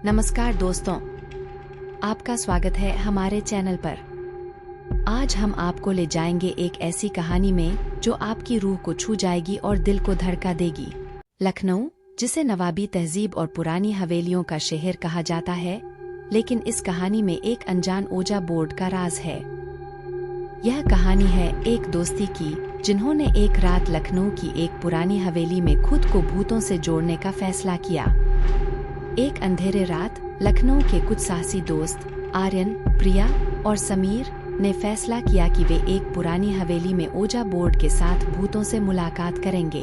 नमस्कार दोस्तों, आपका स्वागत है हमारे चैनल पर। आज हम आपको ले जाएंगे एक ऐसी कहानी में जो आपकी रूह को छू जाएगी और दिल को धड़का देगी। लखनऊ, जिसे नवाबी तहजीब और पुरानी हवेलियों का शहर कहा जाता है, लेकिन इस कहानी में एक अनजान ओजा बोर्ड का राज है। यह कहानी है एक दोस्ती की, जिन्होंने एक रात लखनऊ की एक पुरानी हवेली में खुद को भूतों से जोड़ने का फैसला किया। एक अंधेरे रात लखनऊ के कुछ साहसी दोस्त आर्यन, प्रिया और समीर ने फैसला किया कि वे एक पुरानी हवेली में ओजा बोर्ड के साथ भूतों से मुलाकात करेंगे।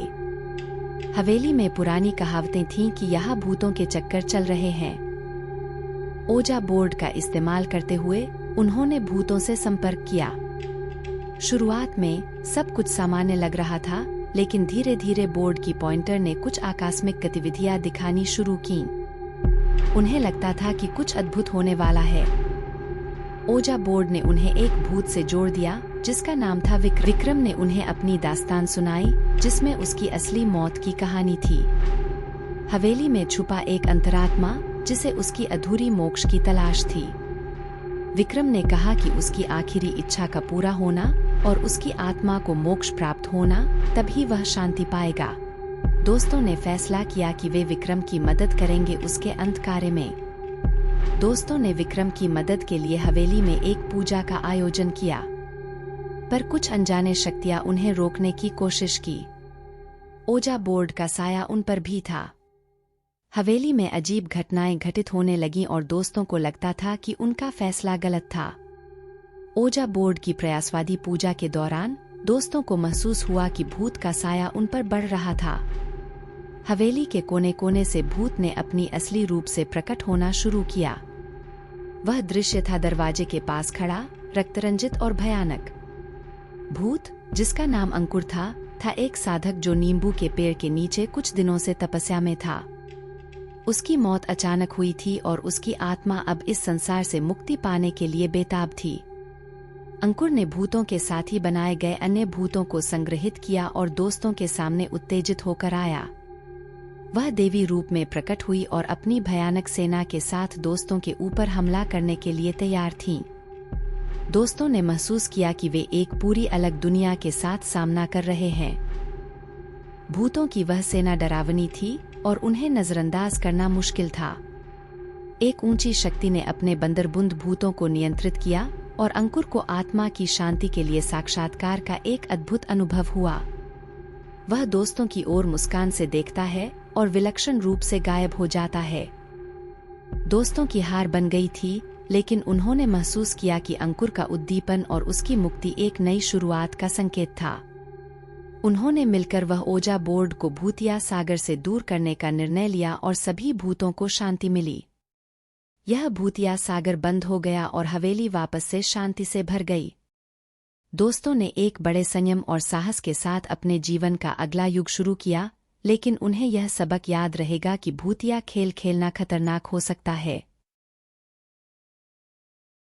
हवेली में पुरानी कहावतें थीं कि यहाँ भूतों के चक्कर चल रहे हैं। ओजा बोर्ड का इस्तेमाल करते हुए उन्होंने भूतों से संपर्क किया। शुरुआत में सब कुछ सामान्य लग रहा था, लेकिन धीरे धीरे बोर्ड की पॉइंटर ने कुछ आकस्मिक गतिविधियां दिखानी शुरू की। उन्हें लगता था कि कुछ अद्भुत होने वाला है। ओजा बोर्ड ने उन्हें एक भूत से जोड़ दिया जिसका नाम था विक्रम ने उन्हें अपनी दास्तान सुनाई, जिसमें उसकी असली मौत की कहानी थी। हवेली में छुपा एक अंतरात्मा जिसे उसकी अधूरी मोक्ष की तलाश थी। विक्रम ने कहा कि उसकी आखिरी इच्छा का पूरा होना और उसकी आत्मा को मोक्ष प्राप्त होना, तभी वह शांति पाएगा। दोस्तों ने फैसला किया कि वे विक्रम की मदद करेंगे उसके अंत कार्य में। दोस्तों ने विक्रम की मदद के लिए हवेली में एक पूजा का आयोजन किया, पर कुछ अनजाने शक्तियां उन्हें रोकने की कोशिश की। ओजा बोर्ड का साया उन पर भी था। हवेली में अजीब घटनाएं घटित होने लगीं और दोस्तों को लगता था कि उनका फैसला गलत था। ओजा बोर्ड की प्रयासवादी पूजा के दौरान दोस्तों को महसूस हुआ कि भूत का साया उन पर बढ़ रहा था। हवेली के कोने कोने से भूत ने अपनी असली रूप से प्रकट होना शुरू किया। वह दृश्य था दरवाजे के पास खड़ा, रक्तरंजित और भयानक। भूत, जिसका नाम अंकुर था एक साधक जो नींबू के पेड़ के नीचे कुछ दिनों से तपस्या में था। उसकी मौत अचानक हुई थी और उसकी आत्मा अब इस संसार से मुक्ति पाने के लिए बेताब थी। अंकुर ने भूतों के साथी बनाए गए अन्य भूतों को संग्रहित किया और दोस्तों के सामने उत्तेजित होकर आया। वह देवी रूप में प्रकट हुई और अपनी भयानक सेना के साथ दोस्तों के ऊपर हमला करने के लिए तैयार थीं। दोस्तों ने महसूस किया कि वे एक पूरी अलग दुनिया के साथ सामना कर रहे हैं। भूतों की वह सेना डरावनी थी और उन्हें नजरअंदाज करना मुश्किल था। एक ऊंची शक्ति ने अपने बंदरबुंद भूतों को नियंत्रित किया और अंकुर को आत्मा की शांति के लिए साक्षात्कार का एक अद्भुत अनुभव हुआ। वह दोस्तों की ओर मुस्कान से देखता है और विलक्षण रूप से गायब हो जाता है। दोस्तों की हार बन गई थी, लेकिन उन्होंने महसूस किया कि अंकुर का उद्दीपन और उसकी मुक्ति एक नई शुरुआत का संकेत था। उन्होंने मिलकर वह ओजा बोर्ड को भूतिया सागर से दूर करने का निर्णय लिया और सभी भूतों को शांति मिली। यह भूतिया सागर बंद हो गया और हवेली वापस से शांति से भर गई। दोस्तों ने एक बड़े संयम और साहस के साथ अपने जीवन का अगला युग शुरू किया, लेकिन उन्हें यह सबक याद रहेगा कि भूतिया खेल खेलना खतरनाक हो सकता है।